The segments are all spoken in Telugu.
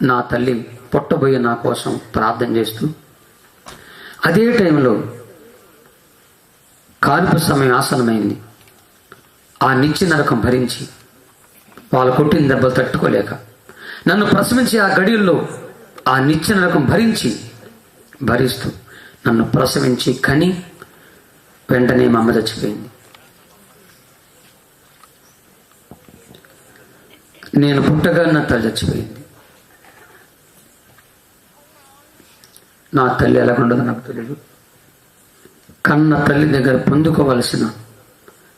నా తల్లి పుట్టబోయే నా కోసం ప్రార్థన చేస్తూ, అదే టైంలో కాల్పు సమయం ఆసనమైంది. ఆ నిత్య నరకం భరించి, వాళ్ళు కొట్టిన దెబ్బలు తట్టుకోలేక నన్ను ప్రసవించి ఆ గడియల్లో ఆ నిత్య నరకం భరిస్తూ నన్ను ప్రసవించి కని వెంటనే మా అమ్మ చచ్చిపోయింది. నేను పుట్టగా నా తల్లి చచ్చిపోయింది. నా తల్లి ఎలాగుండదో నాకు తెలియదు. కన్న తల్లి దగ్గర పొందుకోవలసిన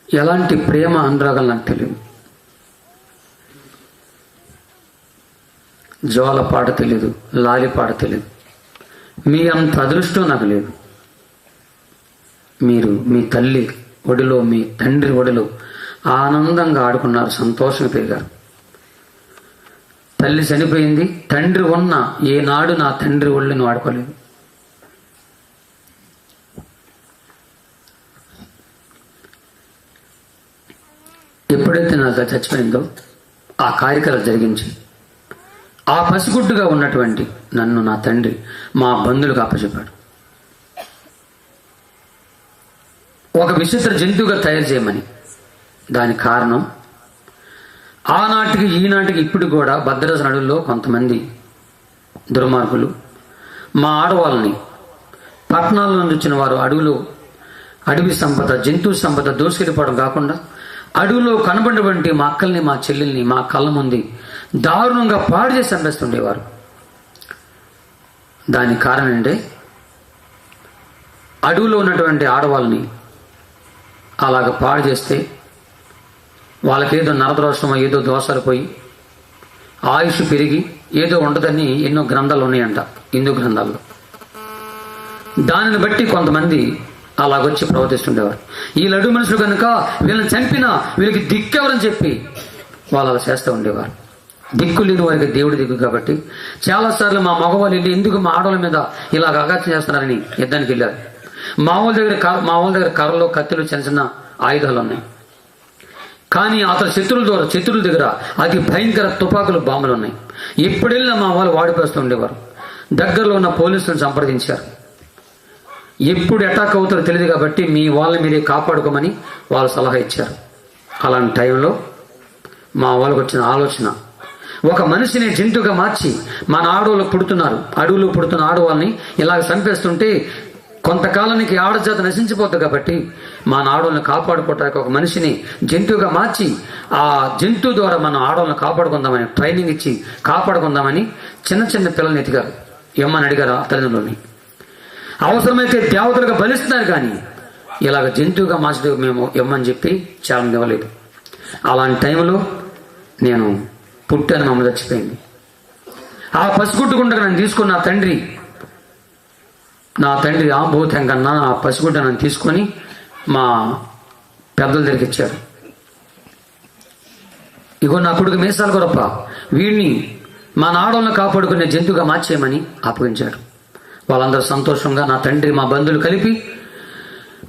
ఎలాంటి ప్రేమ అనురాగాలు నాకు తెలియదు. జోల పాట తెలియదు, లాలి పాట తెలియదు. మీ అంత అదృష్టం నాకు లేదు. మీరు మీ తల్లి ఒడిలో, మీ తండ్రి ఒడిలో ఆనందంగా ఆడుకున్నారు, సంతోషంగా పెరిగారు. తల్లి చనిపోయింది, తండ్రి ఉన్న ఏనాడు నా తండ్రి ఒళ్ళని వాడుకోలేదు. ఎప్పుడైతే నా చచ్చిపోయిందో ఆ కార్యక్రమం జరిగించి ఆ పసిగుడ్డుగా ఉన్నటువంటి నన్ను నా తండ్రి మా బంధువులకు అప్పచెప్పాడు. ఒక విచిత్ర జంతువుగా తయారు చేయమని. దానికి కారణం, ఆనాటికి ఈనాటికి ఇప్పుడు కూడా భద్రాచలం అడవుల్లో కొంతమంది దుర్మార్గులు మా ఆడవాళ్ళని, పట్టణాల నుండి వచ్చిన వారు అడవి సంపద, జంతు సంపద దోసుకెళ్ళిపోవడం కాకుండా అడవిలో కనబడినటువంటి మా అక్కల్ని, మా చెల్లెల్ని మా కళ్ళ ముందు దారుణంగా పాడు చేసి చంపేస్తుండేవారు. దానికి కారణం అంటే, అడవిలో ఉన్నటువంటి ఆడవాళ్ళని అలాగ పాడు చేస్తే వాళ్ళకేదో నరదోషమో ఏదో దోషాలు పోయి ఆయుష్ పెరిగి ఏదో ఉండదని ఎన్నో గ్రంథాలు ఉన్నాయంట, హిందూ గ్రంథాల్లో. దానిని బట్టి కొంతమంది అలాగొచ్చి ప్రవర్తిస్తుండేవారు. ఈ లడ్డు మనుషులు కనుక వీళ్ళని చంపినా వీళ్ళకి దిక్కెవరని చెప్పి వాళ్ళు అలా చేస్తూ ఉండేవారు. దిక్కు లేని వారికి దేవుడి దిక్కు కాబట్టి చాలాసార్లు మా మగవాళ్ళు వెళ్ళి ఎందుకు మా ఆడవాళ్ళ మీద ఇలాగ అగాత్యం చేస్తున్నారని యుద్ధానికి వెళ్ళారు. మా వాళ్ళ దగ్గర కర్రలు, కత్తులు, చిన్న చిన్న ఆయుధాలు ఉన్నాయి. కానీ అతని శత్రువుల దగ్గర అతి భయంకర తుపాకులు, బాంబులు ఉన్నాయి. ఎప్పుడు వెళ్ళినా మా వాళ్ళు వాడిపోస్తూ ఉండేవారు. దగ్గరలో ఉన్న పోలీసులను సంప్రదించారు. ఎప్పుడు అటాక్ అవుతారో తెలియదు కాబట్టి మీ వాళ్ళని మీరే కాపాడుకోమని వాళ్ళు సలహా ఇచ్చారు. అలాంటి టైంలో మా వాళ్ళకి వచ్చిన ఆలోచన, ఒక మనిషిని జంతువుగా మార్చి మన అడవులు పుడుతున్న ఆడవాళ్ళని ఇలాగ చంపేస్తుంటే కొంతకాలానికి ఆడజాత నశించిపోతుంది కాబట్టి మన ఆడవాళ్ళని కాపాడుకోవటానికి ఒక మనిషిని జంతువుగా మార్చి ఆ జంతువు ద్వారా మన ఆడవాళ్ళని కాపాడుకుందామని ట్రైనింగ్ ఇచ్చి కాపాడుకుందామని చిన్న చిన్న పిల్లల్ని ఎతిగారు. ఎమ్మని అడిగారు ఆ తల్లిదండ్రులని. అవసరమైతే దేవతలుగా బలిస్తున్నారు, కానీ ఇలాగ జంతువుగా మార్చడం మేము ఇవ్వమని చెప్పి చాలా ఇవ్వలేదు. అలాంటి టైంలో నేను పుట్టాను, మమ్మల్ని చచ్చిపోయింది. ఆ పసిగుడ్డుకుండగా నన్ను తీసుకున్న నా తండ్రి ఆభూతం కన్నా ఆ పసిగుడ్డ నన్ను తీసుకొని మా పెద్దల దగ్గరికి ఇచ్చారు. ఇగో నా కొడుకు మీసాల గొరప్ప, వీడిని మా నాడోళ్ళని కాపాడుకునే జంతువుగా మార్చేయమని అప్పగించాడు. వాళ్ళందరూ సంతోషంగా నా తండ్రి మా బంధువులు కలిపి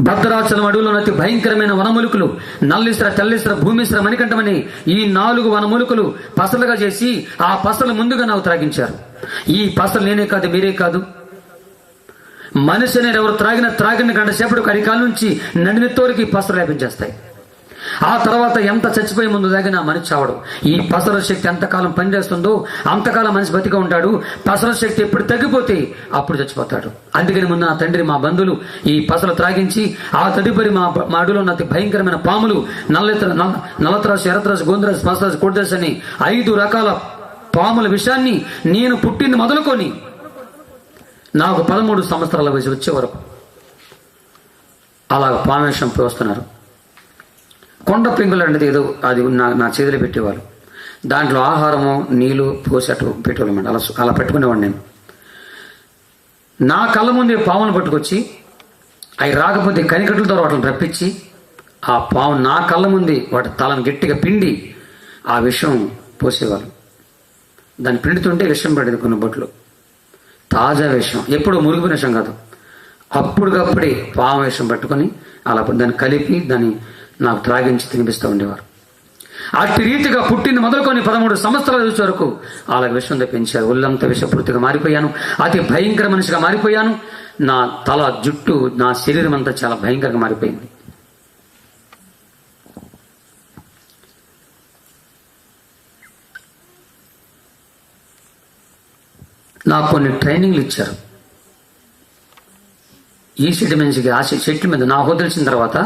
భద్రాచలం అడవులో అతి భయంకరమైన వనమూలికలు, నల్లిస్ర, తెల్లిస్ర, భూమిస్ర, మణికంఠమని ఈ 4 వనమూలికలు పసలుగా చేసి ఆ పసలు ముందుగా నాకు త్రాగించారు. ఈ పసలు నేనే కాదు, మీరే కాదు, మనిషి అనేది ఎవరు త్రాగిన గంట సేపటికి అరికాల నుంచి నడినెత్తోరికి పసరు లేపించేస్తాయి. ఆ తర్వాత ఎంత చచ్చిపోయే ముందు దాగినా మనిషి చావడు. ఈ పసర శక్తి ఎంతకాలం పనిచేస్తుందో అంతకాలం మనిషి బతిగా ఉంటాడు. పసర శక్తి ఎప్పుడు తగ్గిపోతే అప్పుడు చచ్చిపోతాడు. అందుకని ముందు నా తండ్రి మా బంధువులు ఈ పసలు త్రాగించి ఆ తదుపరి మా అడవిలో ఉన్న అతి భయంకరమైన పాములు, నల్లత్రాసు, ఎర్రత్రాసు, గోంద్రాసు, పసరాసు, కోడిరాసు అని 5 రకాల పాముల విషయాన్ని నేను పుట్టింది మొదలుకొని నాకు 13 సంవత్సరాల వయసు వచ్చే వరకు అలాగ పామేషం పోస్తున్నారు. కొండ పెంగులు అనేది ఏదో అది నా చేతిలో పెట్టేవారు. దాంట్లో ఆహారము, నీళ్లు పోసి అటు పెట్టేవాళ్ళమాట. అలా పెట్టుకునేవాడు నేను. నా కళ్ళ ముందే పామును పట్టుకొచ్చి అవి రాకపోతే కనికట్లతో వాటిని రప్పించి ఆ పాము నా కళ్ళ ముందే వాటి తలను గట్టిగా పిండి ఆ విషం పోసేవారు. దాన్ని పిండుతుంటే విషం పడేది కొన్ని బొట్లు. తాజా విషం, ఎప్పుడు మురుగున విషం కాదు, అప్పుడుకప్పుడే పాము విషం పట్టుకొని అలా దాన్ని కలిపి దాన్ని నాకు త్రాగించి తినిపిస్తూ ఉండేవారు. అట్టి రీతిగా పుట్టిన మొదలుకొని 13 సంవత్సరాల వచ్చే వరకు అలాగ విషంతో పెంచారు. ఒళ్ళంతా విషపూర్తిగా మారిపోయాను. అతి భయంకర మనిషిగా మారిపోయాను. నా తల, జుట్టు, నా శరీరం అంతా చాలా భయంకరంగా మారిపోయింది. నాకు కొన్ని ట్రైనింగ్లు ఇచ్చారు. ఈ చెట్టు మనిషికి ఆ చెట్ల మీద నా తెలిసిన తర్వాత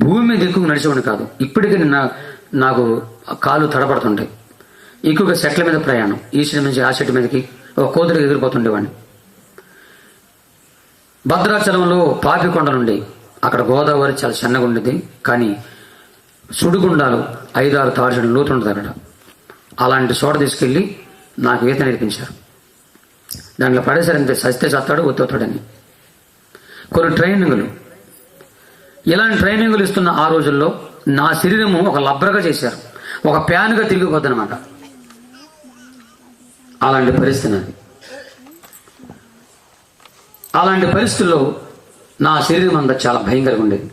భూమి మీద ఎక్కువ నడిచేవాడిని కాదు. ఇప్పటికీ నాకు కాలు తడబడుతుంటాయి. ఎక్కువగా చెట్ల మీద ప్రయాణం. ఈ చెట్టు నుంచి ఆ చెట్టు మీదకి ఒక కోతులకు ఎగిరిపోతుండేవాడిని. భద్రాచలంలో పాపికొండలుండే, అక్కడ గోదావరి చాలా చిన్నగా ఉండేది, కానీ సుడిగుండాలు 5-6 తాడుచడం లోతు ఉంటుంది అక్కడ. అలాంటి చోట తీసుకెళ్ళి నాకు ఈత నేర్పించారు. దాంట్లో పడేసరంతే, సస్తే చస్తాడు, ఒత్తుతాడని. కొన్ని ట్రైనింగులు, ఇలాంటి ట్రైనింగులు ఇస్తున్న ఆ రోజుల్లో నా శరీరము ఒక లబ్రగా చేశారు, ఒక ప్యాన్గా తిరిగిపోద్దనమాట. అలాంటి పరిస్థితి నాది. అలాంటి పరిస్థితుల్లో నా శరీరం అంతా చాలా భయంకరంగా ఉండేది.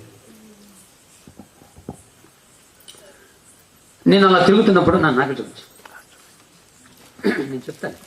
నేను అలా తిరుగుతున్నప్పుడు నా నాకు చూపించు, నేను చెప్తాను.